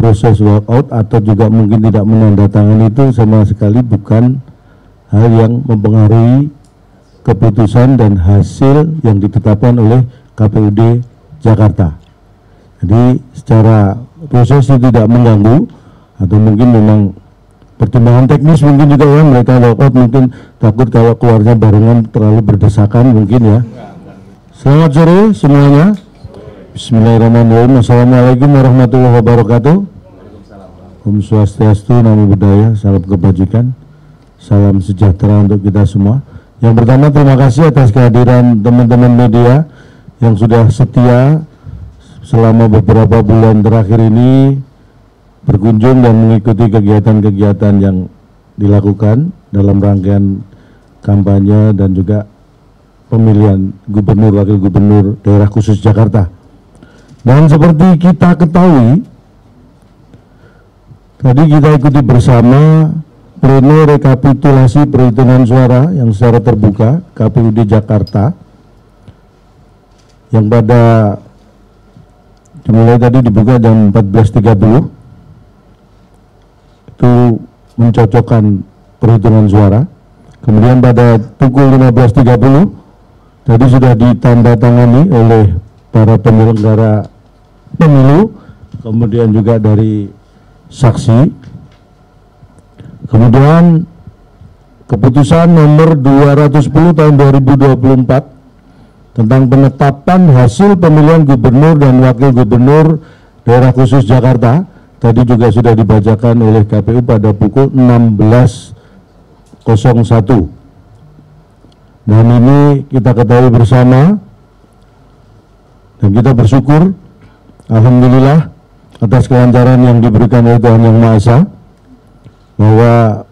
proses walkout atau juga mungkin tidak menandatangani itu sama sekali bukan hal yang mempengaruhi keputusan dan hasil yang ditetapkan oleh KPUD Jakarta. Jadi secara proses itu tidak mengganggu, atau mungkin memang pertimbangan teknis mungkin juga ya, mereka walkout mungkin takut kalau keluarnya barengan terlalu berdesakan mungkin ya. Selamat sore semuanya. Bismillahirrahmanirrahim. Assalamualaikum warahmatullahi wabarakatuh. Om Swastiastu, Namo Buddhaya, salam kebajikan, salam sejahtera untuk kita semua. Yang pertama, terima kasih atas kehadiran teman-teman media yang sudah setia selama beberapa bulan terakhir ini berkunjung dan mengikuti kegiatan-kegiatan yang dilakukan dalam rangkaian kampanye dan juga pemilihan gubernur, wakil gubernur daerah khusus Jakarta. Dan seperti kita ketahui, tadi kita ikuti bersama pleno rekapitulasi perhitungan suara yang secara terbuka KPUD Jakarta, yang pada dimulai tadi dibuka jam 14.30, itu mencocokkan perhitungan suara. Kemudian pada pukul 15.30 tadi sudah ditandatangani oleh para penyelenggara pemilu, kemudian juga dari saksi. Kemudian keputusan nomor 210 tahun 2024 tentang penetapan hasil pemilihan gubernur dan wakil gubernur daerah khusus Jakarta tadi juga sudah dibacakan oleh KPU pada pukul 16.01. Dan ini kita ketahui bersama dan kita bersyukur, alhamdulillah, atas kelancaran yang diberikan oleh Tuhan Yang Maha Esa, bahwa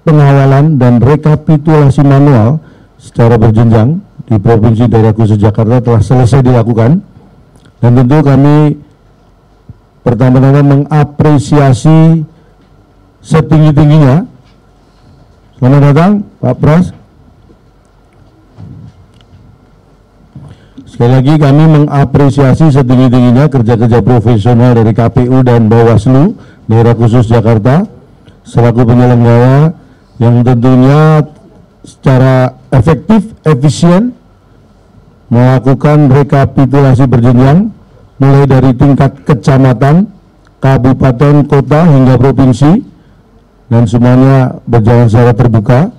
pengawalan dan rekapitulasi manual secara berjenjang di Provinsi Daerah Khusus Jakarta telah selesai dilakukan. Dan tentu kami pertama-tama mengapresiasi setinggi-tingginya. Selamat datang Pak Pras. Sekali lagi kami mengapresiasi setinggi-tingginya kerja-kerja profesional dari KPU dan Bawaslu Daerah Khusus Jakarta selaku penyelenggara yang tentunya secara efektif, efisien melakukan rekapitulasi berjenjang mulai dari tingkat kecamatan, kabupaten, kota hingga provinsi, dan semuanya berjalan secara terbuka.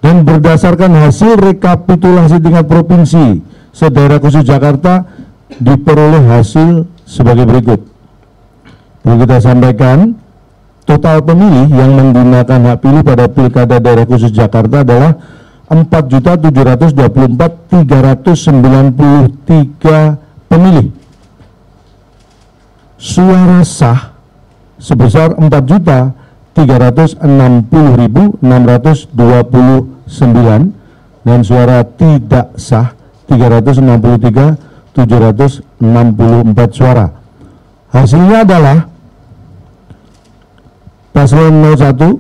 Dan berdasarkan hasil rekapitulasi tingkat provinsi se-Daerah Khusus Jakarta diperoleh hasil sebagai berikut. Perlu kita sampaikan, total pemilih yang menggunakan hak pilih pada Pilkada Daerah Khusus Jakarta adalah 4.724.393 pemilih. Suara sah sebesar 4.360.629 dan suara tidak sah 363.764 suara. Hasilnya adalah paslon 01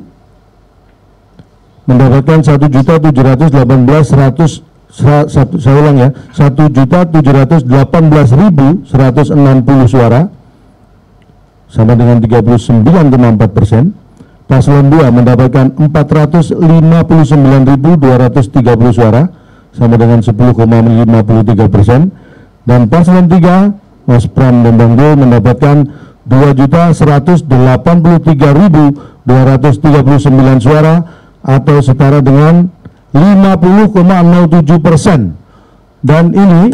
mendapatkan 1.718.100, saya ulang ya, 1.718.160 suara, sama dengan 39,4%. Paslon 2 mendapatkan 459.230 suara, sama dengan 10,53%. Dan paslon 3 Mas Pram dan Bang Dul mendapatkan 2.183.239 suara atau setara dengan 50,07%. Dan ini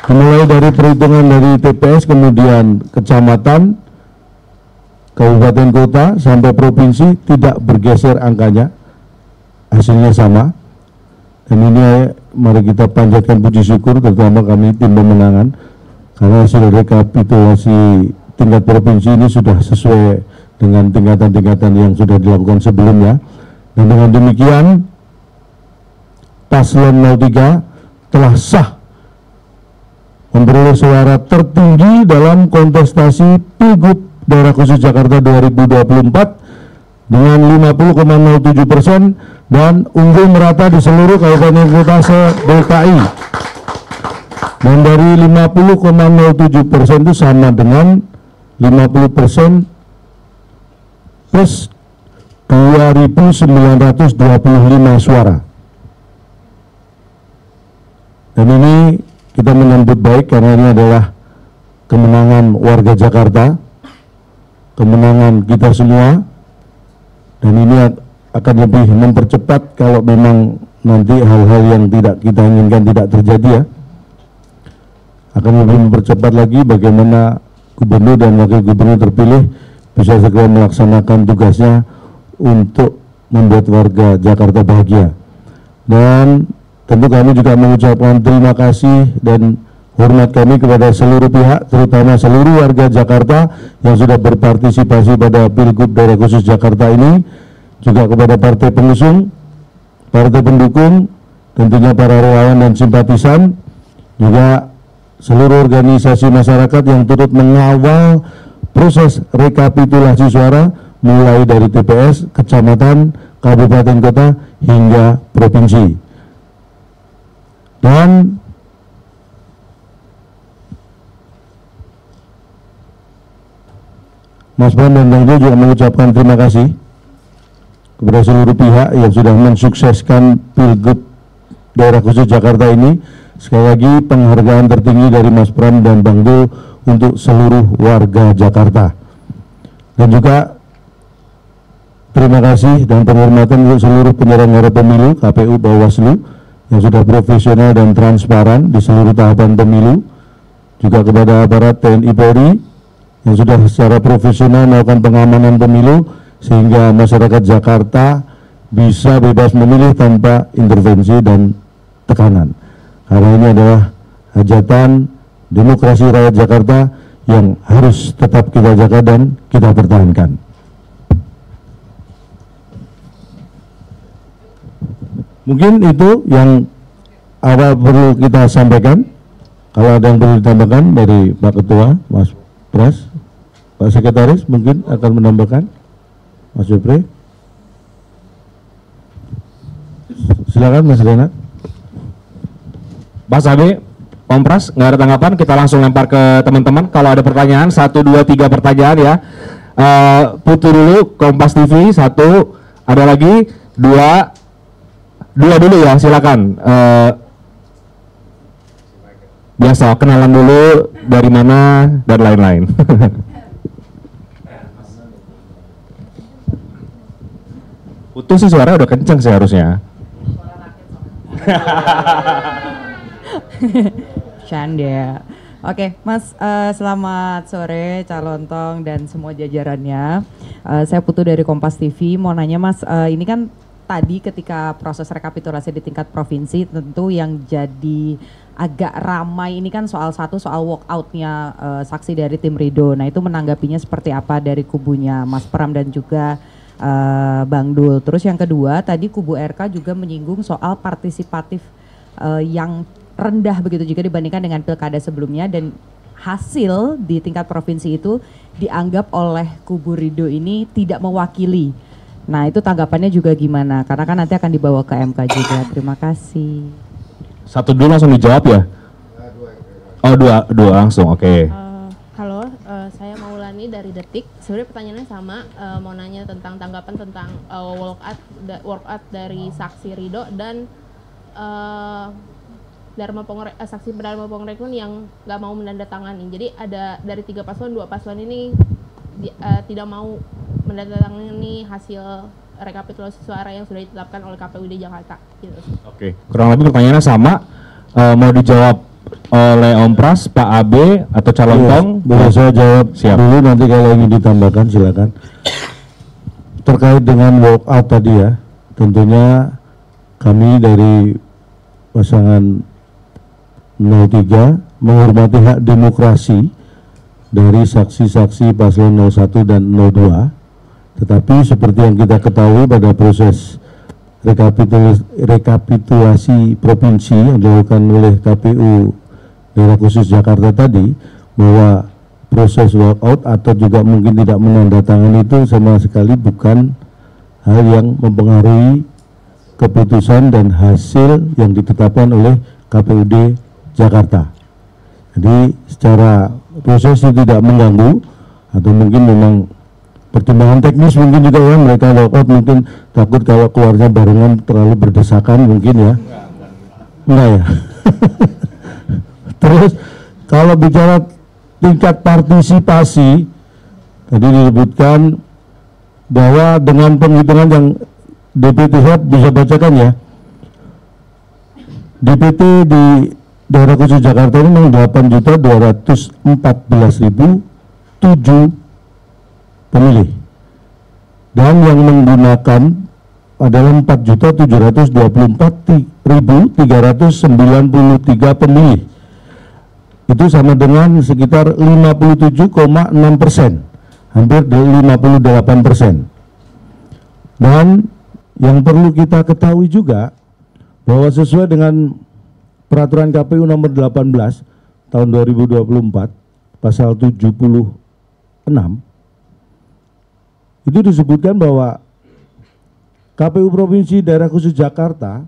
dimulai dari perhitungan dari TPS, kemudian kecamatan, kabupaten, kota, sampai provinsi, tidak bergeser angkanya, hasilnya sama. Dan ini mari kita panjatkan puji syukur, terutama kami tim pemenangan, karena hasil rekapitulasi tingkat provinsi ini sudah sesuai dengan tingkatan-tingkatan yang sudah dilakukan sebelumnya. Dan dengan demikian paslon 03 telah sah memperoleh suara tertinggi dalam kontestasi Pilgub Daerah Khusus Jakarta 2024 dengan 50,07% dan unggul merata di seluruh kabupaten kota se-DKI. Dan dari 50,07% itu sama dengan 50% plus 2.925 suara. Dan ini kita menyambut baik karena ini adalah kemenangan warga Jakarta, kemenangan kita semua, dan ini akan lebih mempercepat kalau memang nanti hal-hal yang tidak kita inginkan tidak terjadi ya. Akan lebih mempercepat lagi bagaimana gubernur dan wakil gubernur terpilih bisa segera melaksanakan tugasnya untuk membuat warga Jakarta bahagia. Dan tentu kami juga mengucapkan terima kasih dan hormat kami kepada seluruh pihak, terutama seluruh warga Jakarta yang sudah berpartisipasi pada Pilgub Daerah Khusus Jakarta ini, juga kepada partai pengusung, partai pendukung, tentunya para relawan dan simpatisan, juga seluruh organisasi masyarakat yang turut mengawal proses rekapitulasi suara mulai dari TPS, kecamatan, kabupaten kota hingga provinsi. Dan Mas Pram dan Bang Jo juga mengucapkan terima kasih kepada seluruh pihak yang sudah mensukseskan Pilgub Daerah Khusus Jakarta ini. Sekali lagi penghargaan tertinggi dari Mas Pram dan Bang Jo untuk seluruh warga Jakarta. Dan juga terima kasih dan penghormatan untuk seluruh penyelenggara pemilu, KPU, Bawaslu yang sudah profesional dan transparan di seluruh tahapan pemilu. Juga kepada aparat TNI Polri yang sudah secara profesional melakukan pengamanan pemilu sehingga masyarakat Jakarta bisa bebas memilih tanpa intervensi dan tekanan. Karena ini adalah hajatan demokrasi rakyat Jakarta yang harus tetap kita jaga dan kita pertahankan. Mungkin itu yang awal perlu kita sampaikan. Kalau ada yang perlu ditambahkan dari Pak Ketua, Mas Pras, Pak Sekretaris mungkin akan menambahkan. Mas Jupri. Silakan Mas Renat. Mas Abe, Om Pras, nggak ada tanggapan, kita langsung lempar ke teman-teman. Kalau ada pertanyaan, 1, 2, 3 pertanyaan ya. Putu dulu, Kompas TV, 1, ada lagi, 2 dulu ya, silakan. Biasa, kenalan dulu, dari mana, dan lain-lain. Putu sih suara udah kenceng sih harusnya. Canda. Oke, Mas, selamat sore calon tong dan semua jajarannya. Saya Putu dari Kompas TV. Mau nanya Mas, ini kan tadi ketika proses rekapitulasi di tingkat provinsi tentu yang jadi agak ramai ini kan soal walkoutnya saksi dari tim Ridho. Nah itu menanggapinya seperti apa dari kubunya Mas Pram dan juga Bang Dul. Terus yang kedua tadi kubu RK juga menyinggung soal partisipatif yang rendah begitu juga dibandingkan dengan pilkada sebelumnya, dan hasil di tingkat provinsi itu dianggap oleh kubu Ridho ini tidak mewakili. Nah itu tanggapannya juga gimana? Karena kan nanti akan dibawa ke MK juga. Terima kasih. 1 dulu langsung dijawab ya? Oh dua langsung, oke. Halo, saya Maulani dari Detik. Sebenarnya pertanyaannya sama, mau nanya tentang tanggapan tentang walkout dari saksi Ridho dan saksi Dharma Pongrekun yang nggak mau menandatangani. Jadi ada dari 3 paslon, 2 paslon ini tidak mau menandatangani hasil rekapitulasi suara yang sudah ditetapkan oleh KPUD Jakarta. Gitu. Oke, kurang lebih pertanyaannya sama. Mau dijawab oleh Om Pras, Pak Abe, atau calon tong? Boleh saya jawab. Siap. Dulu, nanti kalau ingin ditambahkan silakan. Terkait dengan walkout tadi ya, tentunya kami dari pasangan 03 menghormati hak demokrasi dari saksi-saksi paslon 01 dan 02, tetapi seperti yang kita ketahui pada proses rekapitulasi provinsi yang dilakukan oleh KPU Daerah Khusus Jakarta tadi, bahwa proses walkout atau juga mungkin tidak menandatangani itu sama sekali bukan hal yang mempengaruhi keputusan dan hasil yang ditetapkan oleh KPUD Jakarta. Jadi secara proses tidak mengganggu, atau mungkin memang pertimbangan teknis mungkin juga ya, mereka walkout mungkin takut kalau keluarnya barengan terlalu berdesakan mungkin ya. Enggak ya. Terus kalau bicara tingkat partisipasi, tadi disebutkan bahwa dengan penghitungan yang DPT Hub bisa bacakan ya, DPT di daerah khusus Jakarta ini memang 8.214.007 pemilih, dan yang menggunakan adalah 4.724.393 pemilih. Itu sama dengan sekitar 57,6%, hampir 58%. Dan yang perlu kita ketahui juga bahwa sesuai dengan peraturan KPU nomor 18 tahun 2024 pasal 76 itu disebutkan bahwa KPU Provinsi Daerah Khusus Jakarta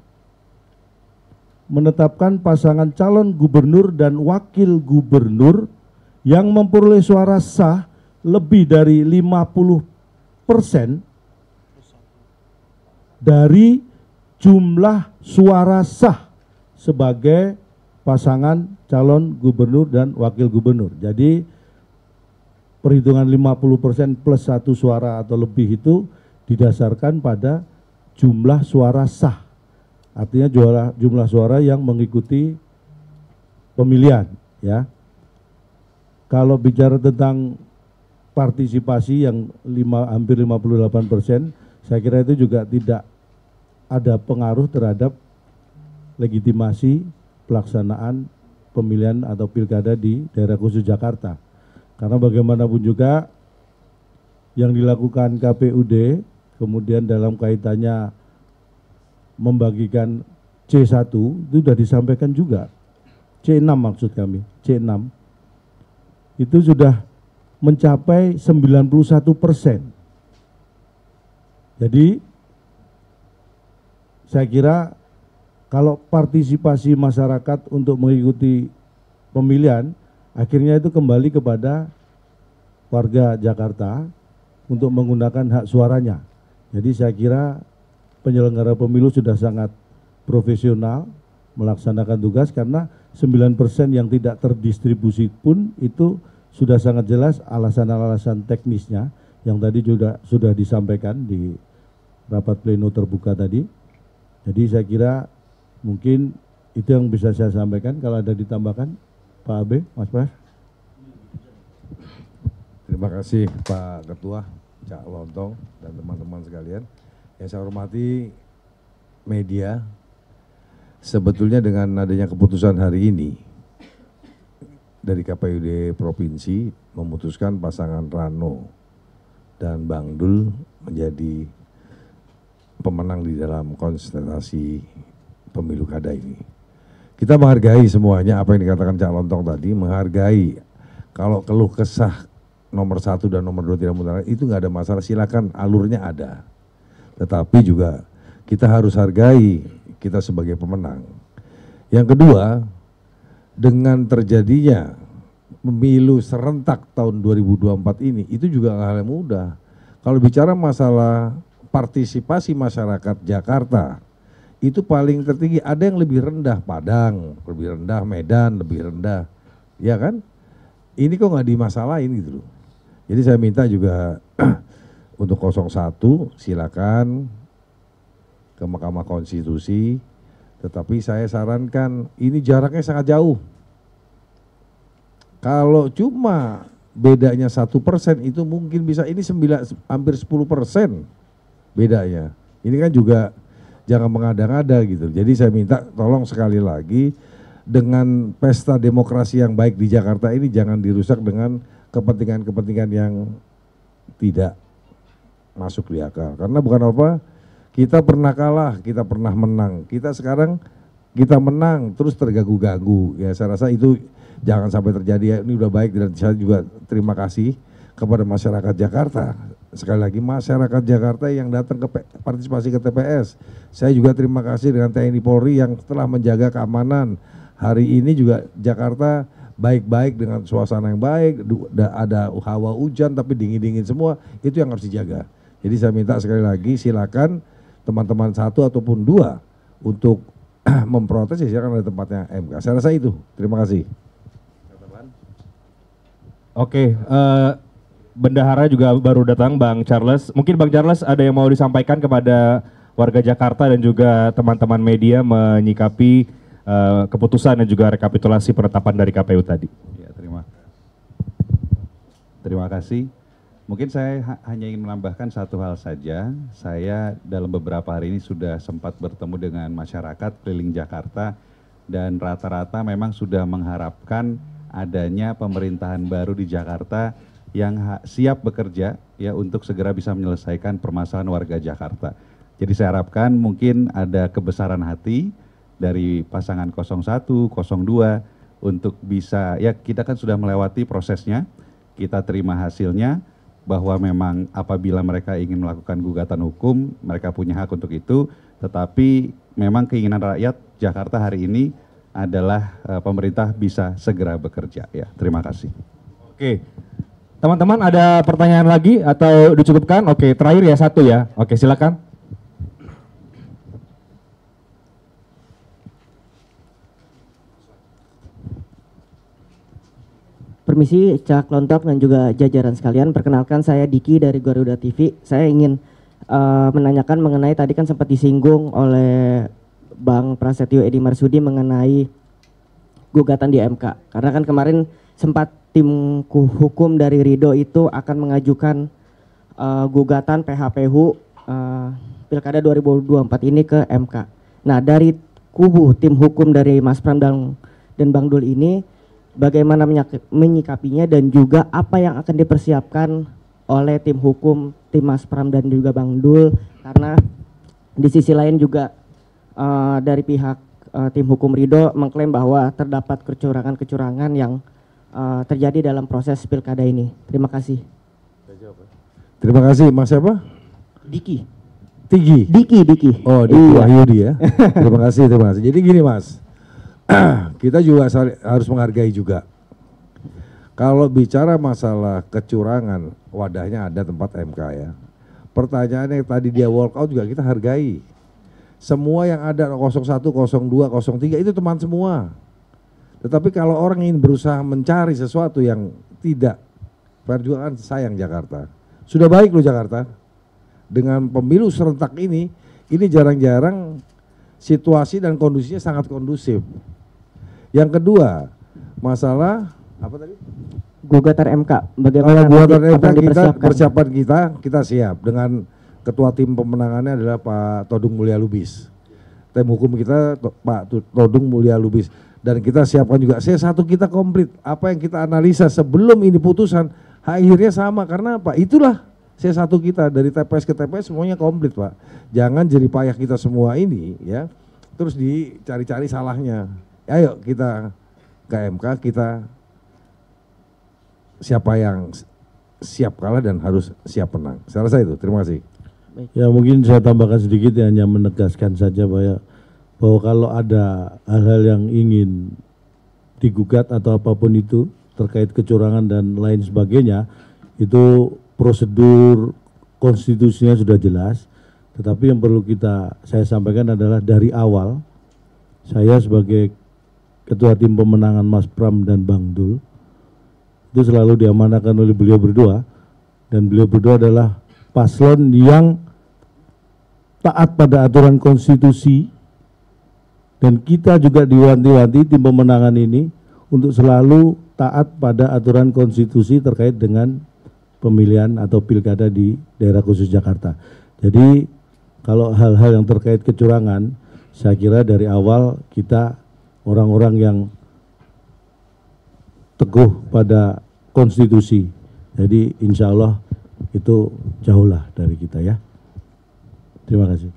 menetapkan pasangan calon gubernur dan wakil gubernur yang memperoleh suara sah lebih dari 50% dari jumlah suara sah sebagai pasangan calon gubernur dan wakil gubernur. Jadi perhitungan 50% plus 1 suara atau lebih itu didasarkan pada jumlah suara sah. Artinya jumlah suara yang mengikuti pemilihan ya. Kalau bicara tentang partisipasi yang hampir 58%, saya kira itu juga tidak ada pengaruh terhadap legitimasi pelaksanaan pemilihan atau pilkada di daerah khusus Jakarta. Karena bagaimanapun juga yang dilakukan KPUD, kemudian dalam kaitannya membagikan C1 itu sudah disampaikan juga. C6 maksud kami, C6 itu sudah mencapai 91%. Jadi saya kira kalau partisipasi masyarakat untuk mengikuti pemilihan, akhirnya itu kembali kepada warga Jakarta untuk menggunakan hak suaranya. Jadi saya kira penyelenggara pemilu sudah sangat profesional melaksanakan tugas, karena 9% yang tidak terdistribusi pun itu sudah sangat jelas alasan-alasan teknisnya yang tadi juga sudah disampaikan di rapat pleno terbuka tadi. Jadi saya kira mungkin itu yang bisa saya sampaikan. Kalau ada ditambahkan Pak Abe, Mas Pras. Terima kasih Pak Ketua, Cak Lontong dan teman-teman sekalian. Yang saya hormati media, sebetulnya dengan adanya keputusan hari ini dari KPUD Provinsi memutuskan pasangan Rano dan Bang Dul menjadi pemenang di dalam kontestasi pemilu kada ini. Kita menghargai semuanya apa yang dikatakan Cak Lontong tadi, menghargai kalau keluh kesah nomor 1 dan nomor 2 tidak mutlak itu nggak ada masalah, silakan, alurnya ada. Tetapi juga kita harus hargai kita sebagai pemenang. Yang kedua, dengan terjadinya pemilu serentak tahun 2024 ini, itu juga hal yang mudah. Kalau bicara masalah partisipasi masyarakat Jakarta, itu paling tertinggi, ada yang lebih rendah Padang, lebih rendah Medan, lebih rendah, ya kan? Ini kok nggak dimasalahin gitu loh. Jadi saya minta juga untuk 01 silakan ke Mahkamah Konstitusi, tetapi saya sarankan ini jaraknya sangat jauh. Kalau cuma bedanya 1% itu mungkin bisa, ini hampir 10% bedanya. Ini kan juga jangan mengada-ngada gitu. Jadi saya minta tolong sekali lagi, dengan pesta demokrasi yang baik di Jakarta ini jangan dirusak dengan kepentingan-kepentingan yang tidak masuk di akal. Karena bukan apa, kita pernah kalah, kita pernah menang. Kita sekarang kita menang terus terganggu-ganggu. Ya saya rasa itu jangan sampai terjadi ya. Ini udah baik, dan saya juga terima kasih kepada masyarakat Jakarta. Sekali lagi, masyarakat Jakarta yang datang ke partisipasi ke TPS. Saya juga terima kasih dengan TNI Polri yang telah menjaga keamanan. Hari ini juga Jakarta baik-baik dengan suasana yang baik, ada hawa hujan tapi dingin-dingin semua, itu yang harus dijaga. Jadi saya minta sekali lagi silakan teman-teman 1 ataupun 2 untuk memprotes, ya silakan ada tempatnya MK. Saya rasa itu. Terima kasih. Oke, Bendahara juga baru datang, Bang Charles. Mungkin Bang Charles ada yang mau disampaikan kepada warga Jakarta dan juga teman-teman media menyikapi keputusan dan juga rekapitulasi penetapan dari KPU tadi. Ya, terima kasih. Mungkin saya hanya ingin menambahkan satu hal saja. Saya dalam beberapa hari ini sudah sempat bertemu dengan masyarakat keliling Jakarta dan rata-rata memang sudah mengharapkan adanya pemerintahan baru di Jakarta yang siap bekerja ya untuk segera bisa menyelesaikan permasalahan warga Jakarta. Jadi saya harapkan mungkin ada kebesaran hati dari pasangan 01, 02 untuk bisa, ya kita kan sudah melewati prosesnya, kita terima hasilnya bahwa memang apabila mereka ingin melakukan gugatan hukum, mereka punya hak untuk itu, tetapi memang keinginan rakyat Jakarta hari ini adalah pemerintah bisa segera bekerja. Ya, terima kasih. Oke, teman-teman ada pertanyaan lagi atau dicukupkan? Oke, terakhir ya 1 ya. Oke, silakan. Permisi Cak Lontok dan juga jajaran sekalian, perkenalkan saya Diki dari Garuda TV. Saya ingin menanyakan mengenai tadi kan sempat disinggung oleh Bang Prasetyo Edi Marsudi mengenai gugatan di MK. Karena kan kemarin sempat tim hukum dari Ridho itu akan mengajukan gugatan PHPU Pilkada 2024 ini ke MK. Nah, dari kubu tim hukum dari Mas Pram dan Bang Dul ini bagaimana menyikapinya dan juga apa yang akan dipersiapkan oleh tim hukum, tim Mas Pram dan juga Bang Dul, karena di sisi lain juga dari pihak tim hukum Ridho mengklaim bahwa terdapat kecurangan-kecurangan yang terjadi dalam proses pilkada ini. Terima kasih. Terima kasih, Mas siapa? Diki. Diki. Oh, Diki Iya. Wahyudi ya. Terima kasih. Jadi gini Mas, kita juga harus menghargai juga. Kalau bicara masalah kecurangan, wadahnya ada tempat MK ya. Pertanyaannya tadi dia walkout juga kita hargai. Semua yang ada 01, 02, 03 itu teman semua. Tetapi kalau orang ingin berusaha mencari sesuatu yang tidak fair juga kan sayang Jakarta. Sudah baik loh Jakarta. Dengan pemilu serentak ini jarang-jarang situasi dan kondisinya sangat kondusif. Yang kedua, masalah apa tadi? Gugatan MK. Bagaimana gugatan nanti MK akan kita dipersiapkan? persiapan kita siap dengan ketua tim pemenangannya adalah Pak Todung Mulya Lubis. Tim hukum kita Pak Todung Mulya Lubis dan kita siapkan juga C1 kita komplit. Apa yang kita analisa sebelum ini putusan akhirnya sama karena apa? Itulah C1 kita dari TPS ke TPS semuanya komplit, Pak. Jangan jerih payah kita semua ini ya. Terus dicari-cari salahnya. Ayo kita ke MK, kita siapa yang siap kalah dan harus siap menang. Saya rasa itu. Terima kasih. Ya mungkin saya tambahkan sedikit ya, hanya menegaskan saja bahwa kalau ada hal-hal yang ingin digugat atau apapun itu terkait kecurangan dan lain sebagainya, itu prosedur konstitusinya sudah jelas. Tetapi yang perlu saya sampaikan adalah dari awal saya sebagai ketua tim pemenangan Mas Pram dan Bang Dul itu selalu diamanahkan oleh beliau berdua, dan beliau berdua adalah paslon yang taat pada aturan konstitusi, dan kita juga diwanti-wanti tim pemenangan ini untuk selalu taat pada aturan konstitusi terkait dengan pemilihan atau pilkada di daerah khusus Jakarta. Jadi kalau hal-hal yang terkait kecurangan, saya kira dari awal kita orang-orang yang teguh pada konstitusi. Jadi insya Allah itu jauhlah dari kita ya. Terima kasih.